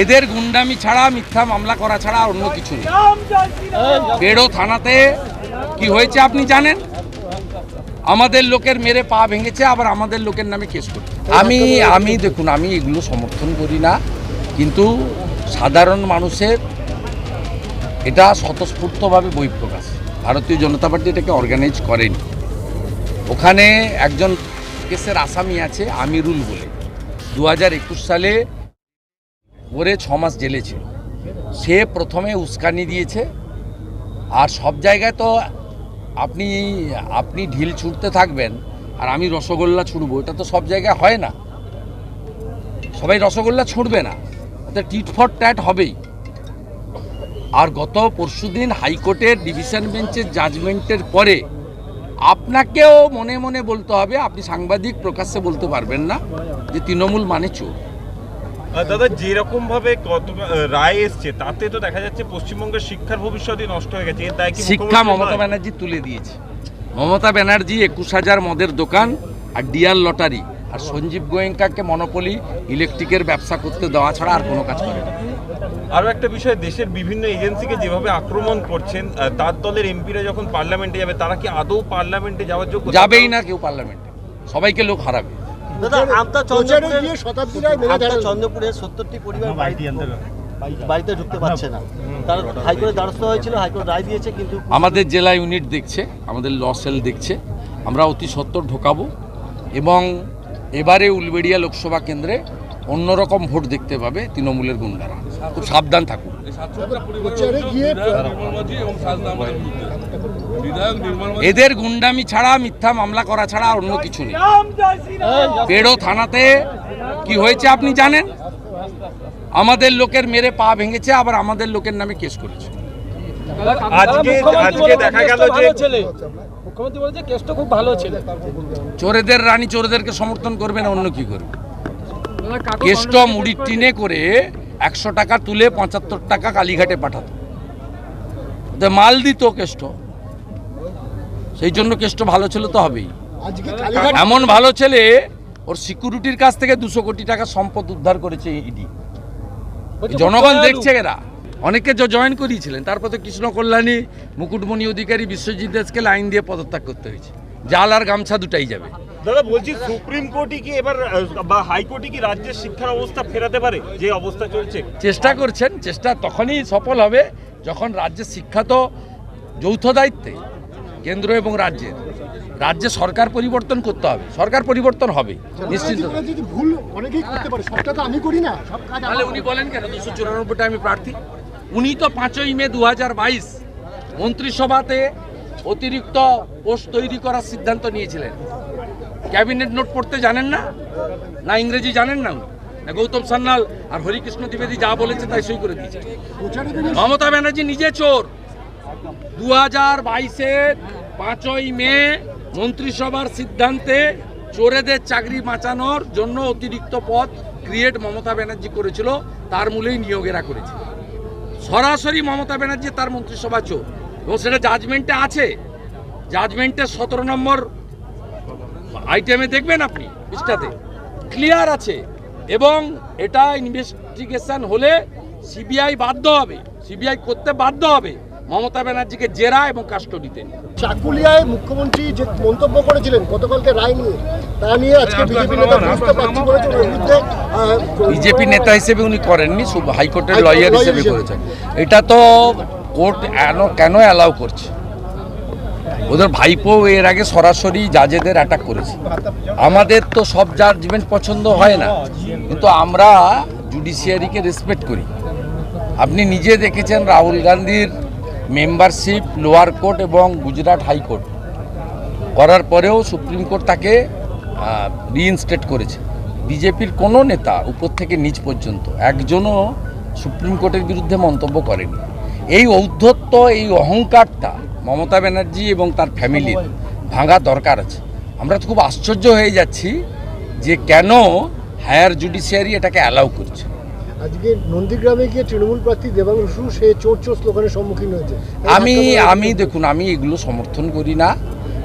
এদের গুন্ডামি ছাড়া, মিথ্যা মামলা করা ছাড়া আর অন্য কিছু নেই। বেড়ো থানাতে কি হয়েছে আপনি জানেন? আমাদের লোকের মেরে পা ভেঙেছে, আবার আমাদের লোকের নামে কেস করছে। আমি দেখুন, আমি এগুলো সমর্থন করি না, কিন্তু সাধারণ মানুষের এটা স্বতঃস্ফূর্তভাবে বহিঃপ্রকাশ। ভারতীয় জনতা পার্টি এটাকে অর্গানাইজ করেনি। ওখানে একজন কেসের আসামি আছে আমিরুল বলে, 2021 সালে ওরে 6 মাস জেলে ছিল। সে প্রথমে উস্কানি দিয়েছে, আর সব জায়গায় তো আপনি ঢিল ছুটতে থাকবেন আর আমি রসগোল্লা ছুড়বো, এটা তো সব জায়গায় হয় না। সবাই রসগোল্লা ছুটবে না, ওটা টিট ফর ট্যাট হবেই। আর গত পরশুদিন হাইকোর্টের ডিভিশন বেঞ্চের জাজমেন্টের পরে আপনাকেও মনে মনে বলতে হবে, আপনি সাংবাদিক প্রকাশ্যে বলতে পারবেন না যে তৃণমূল মানে চোর। দাদা, যেরকম ভাবে রায় এসছে তাতে তো দেখা যাচ্ছে পশ্চিমবঙ্গের শিক্ষার ভবিষ্যৎই নষ্ট হয়ে গেছে। এর দায় কি শিক্ষা মমতা ব্যানার্জি তুলে দিয়েছে। মমতা ব্যানার্জি 21,000 মদের দোকান আর ডিয়ার লটারি আর সঞ্জীব গোয়েঙ্কাকে মনোপলি ইলেকট্রিকের ব্যবসা করতে দেওয়া ছাড়া আর কোনো কাজ করে না। আরও একটা বিষয়, দেশের বিভিন্ন এজেন্সিকে যেভাবে আক্রমণ করছেন, তার দলের এমপিরা যখন পার্লামেন্টে যাবে, তারা কি আদৌ পার্লামেন্টে যাওয়ার যোগ্য? যাবেই না কেউ পার্লামেন্টে, সবাইকে লোক হারাবে। দাদা, চন্দ্রপুরে 70টি পরিবার বাড়িতে ঢুকতে পারছে না, তার হাইকোর্টের দ্বারস্থ হয়েছিল, হাইকোর্ট রায় দিয়েছে, কিন্তু আমাদের জেলা ইউনিট দেখছে, আমাদের ল সেল দেখছে, আমরা অতি সত্বর ঢোকাবো। এবং এবারে উলবেড়িয়া লোকসভা কেন্দ্রে অন্যরকম ভোট দেখতে পাবে তৃণমূলের গুন্ডারা। খুব সাবধান থাকুন। এদের গুন্ডামি ছাড়া, মিথ্যা মামলা করা ছাড়া আর অন্য কিছু নেই। বেড়ো থানাতে কি হয়েছে আপনি জানেন? আমাদের লোকের মেরে পা ভেঙেছে, আবার আমাদের লোকের নামে কেস করেছে। আজকে দেখা গেল যে মুখ্যমন্ত্রী বলেছে কেসটা খুব ভালো ছিল। চোরেদের রানী চোরেদেরকে সমর্থন করবে না, অন্য কি করবে? কেষ্ট মুড়ির টিনে করে 100 টাকা তুলে 75 টাকা কালীঘাটে পাঠাতো, মাল দিত কেষ্ট। সেই জন্য কেষ্ট ভালো ছিল তো হবেই। এমন ভালো ছেলে, ওর সিকিউরিটির কাছ থেকে 200 কোটি টাকা সম্পদ উদ্ধার করেছে ইডি। জনগণ দেখছে। এরা অনেকে জয়েন করিয়েছিলেন, তারপর তো কৃষ্ণ কল্যাণী, মুকুটমণি অধিকারী, বিশ্বজিৎ দাসকে লাইন দিয়ে পদত্যাগ করতে হয়েছে। জাল আর গামছা দুটাই যাবে। দাদা বলছি, সুপ্রিম কোর্টই কি এবার বা হাইকোর্টই কি রাজ্যের শিক্ষার অবস্থা ফেরাতে পারে, যে অবস্থা চলছে? চেষ্টা করছেন, চেষ্টা তখনই সফল হবে যখন রাজ্যের শিক্ষা তো যৌথ দায়িত্বে কেন্দ্র এবং রাজ্যের। রাজ্যে সরকার পরিবর্তন করতে হবে, সরকার পরিবর্তন হবে নিশ্চিত। ভুল অনেকেই করতে পারে, সবটা তো আমি করি না, সব কাজ। তাহলে উনি বলেন কেন 294টা আমি প্রার্থী? উনি তো 5ই মে 2022 মন্ত্রিসভাতে অতিরিক্ত পোস্ট তৈরি করার সিদ্ধান্ত নিয়েছিলেন। ক্যাবিনেট নোট পড়তে জানেন না, না ইংরেজি জানেন না? গৌতম সান্যাল আর হরিকৃষ্ণ দ্বিবেদী যা বলেছে তাই সই করে দিয়েছে। মমতা ব্যানার্জি নিজে চোর। 2022-এর 5ই মে মন্ত্রিসভার সিদ্ধান্তে চোরেদের চাকরি বাঁচানোর জন্য অতিরিক্ত পদ ক্রিয়েট মমতা ব্যানার্জি করেছিল, তার মূলেই নিয়োগেরা করেছিল। সরাসরি মমতা ব্যানার্জি তার মন্ত্রিসভা চোর, এবং সেটা জাজমেন্টে আছে। জাজমেন্টের 17 নম্বর আইটেমে দেখবেন আপনি, পৃষ্ঠাতে ক্লিয়ার আছে। এবং এটা ইনভেস্টিগেশন হলে সিবিআই বাধ্য হবে, সিবিআই করতে বাধ্য হবে মমতা ব্যানার্জিকে জেরা এবং কাস্টডিতে। চাকুলিয়ায় মুখ্যমন্ত্রী যে মন্তব্য করেছিলেন গতকালকে রায় নিয়ে, তা নিয়ে আজকে বিজেপি নেতা বুঝতে পারছি বলেছেন, ওর বিরুদ্ধে বিজেপি নেতা হিসেবে উনি করেননি, হাইকোর্টের লয়ার হিসেবে করেছেন। এটা তো কোর্ট কেন অ্যালাউ করছে? ওদের ভাইপো এর আগে সরাসরি জাজেদের অ্যাটাক করেছে। আমাদের তো সব জাজমেন্ট পছন্দ হয় না, কিন্তু আমরা জুডিশিয়ারিকে রেসপেক্ট করি। আপনি নিজে দেখেছেন রাহুল গান্ধীর মেম্বারশিপ লোয়ার কোর্ট এবং গুজরাট হাইকোর্ট করার পরেও সুপ্রিম কোর্ট তাকে রিইনস্টেট করেছে। বিজেপির কোনো নেতা উপর থেকে নিচ পর্যন্ত একজনও সুপ্রিম কোর্টের বিরুদ্ধে মন্তব্য করেনি। এই ঔদ্ধত্য, এই অহংকারটা মমতা ব্যানার্জি এবং তার ফ্যামিলির ভাঙা দরকার আছে। আমরা তো খুব আশ্চর্য হয়ে যাচ্ছি যে কেন হায়ার জুডিশিয়ারি এটাকে অ্যালাউ করছে। আজকে নন্দীগ্রামে গিয়ে তৃণমূল প্রার্থী দেবাংশু সে চোর চোর স্লোগানের সম্মুখীন হয়েছে। আমি দেখুন, আমি এগুলো সমর্থন করি না,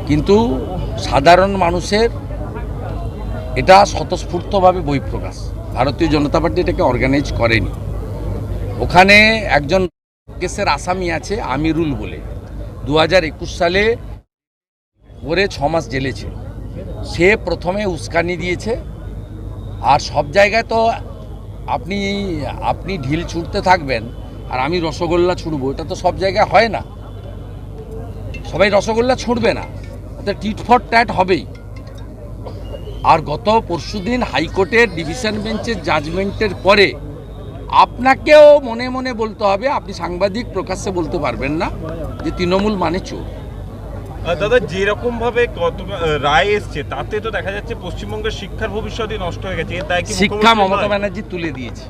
কিন্তু সাধারণ মানুষের এটা স্বতঃস্ফূর্তভাবে বহিঃপ্রকাশ। ভারতীয় জনতা পার্টি এটাকে অর্গানাইজ করেনি। ওখানে একজন কেসের আসামি আছে আমিরুল বলে, 2021 সালে ওরে 6 মাস জেলে ছিল। সে প্রথমে উস্কানি দিয়েছে, আর সব জায়গায় তো আপনি ঢিল ছুঁড়তে থাকবেন আর আমি রসগোল্লা ছুঁড়বো, এটা তো সব জায়গায় হয় না। সবাই রসগোল্লা ছুঁড়বে না, এটা টিট ফর ট্যাট হবেই। আর গত পরশুদিন হাইকোর্টের ডিভিশন বেঞ্চের জাজমেন্টের পরে আপনাকেও মনে মনে বলতে হবে, আপনি সাংবাদিক প্রকাশ্যে বলতে পারবেন না যে তৃণমূল মানে চোর। দাদা, যেরকম ভাবে রায় এসছে তাতে তো দেখা যাচ্ছে পশ্চিমবঙ্গের শিক্ষার ভবিষ্যৎই নষ্ট হয়ে গেছে। এর দায় কি শিক্ষা মুখ্যমন্ত্রী মমতা নয়? ব্যানার্জি তুলে দিয়েছে।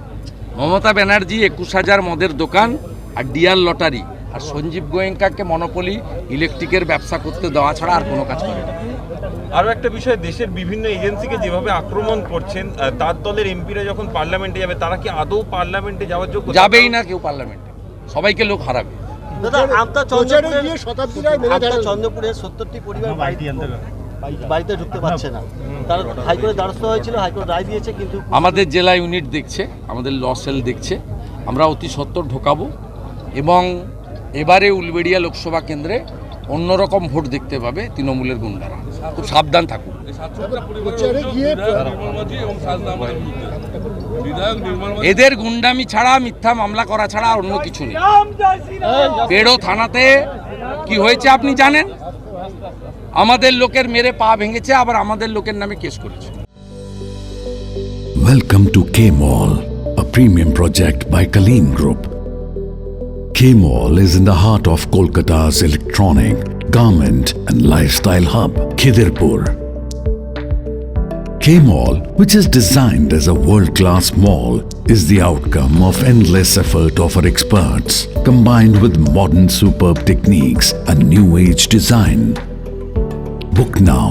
মমতা ব্যানার্জি 21,000 মদের দোকান আর ডিয়ার লটারি আর সঞ্জীব গোয়েঙ্কাকে মনোপলি ইলেকট্রিকের ব্যবসা করতে দেওয়া ছাড়া আর কোনো কাজ করে না। আরো একটা বিষয়, দেশের বিভিন্ন এজেন্সিকে যেভাবে আক্রমণ করছেন, তার দলের এমপিরা যখন পার্লামেন্টে যাবে তারা কি আদৌ পার্লামেন্টে যাওয়ার যোগ্য? যাবেই না কেউ পার্লামেন্টে, সবাইকে লোক হারাবে। দাদা, আমতা প্রচারে গিয়ে শতাব্দী রায় মেনে আমতা দাঁড়ালেন। চন্দ্রপুরের 70টি পরিবার বাড়িতে ঢুকতে পারছে না। তার হাইকোর্টের দ্বারস্থ হয়েছিল, হাইকোর্ট রায় দিয়েছে, কিন্তু আমাদের জেলা ইউনিট দেখছে, আমাদের ল সেল দেখছে, আমরা অতি সত্বর ঢোকাবো। এবং এবারে উলবেড়িয়া লোকসভা কেন্দ্রে অন্যরকম ভোট দেখতে পাবে তৃণমূলের গুন্ডারা, খুব সাবধান থাকুন। প্রচারে গিয়ে এদের গুন্ডামি ছাড়া, মিথ্যা মামলা করা ছাড়া আর অন্য কিছু নেই। বেড়ো থানাতে কি হয়েছে আপনি জানেন? আমাদের লোকের মেরে পা ভেঙেছে, আবার আমাদের লোকের নামে কেস করেছে। Welcome to K-Mall, a premium project by Kaleen Group. K-Mall is in the heart of Kolkata's electronic, garment and lifestyle hub, Khidirpur. K-Mall, which is designed as a world-class mall, is the outcome of endless effort of our experts, combined with modern superb techniques and new age design. Book now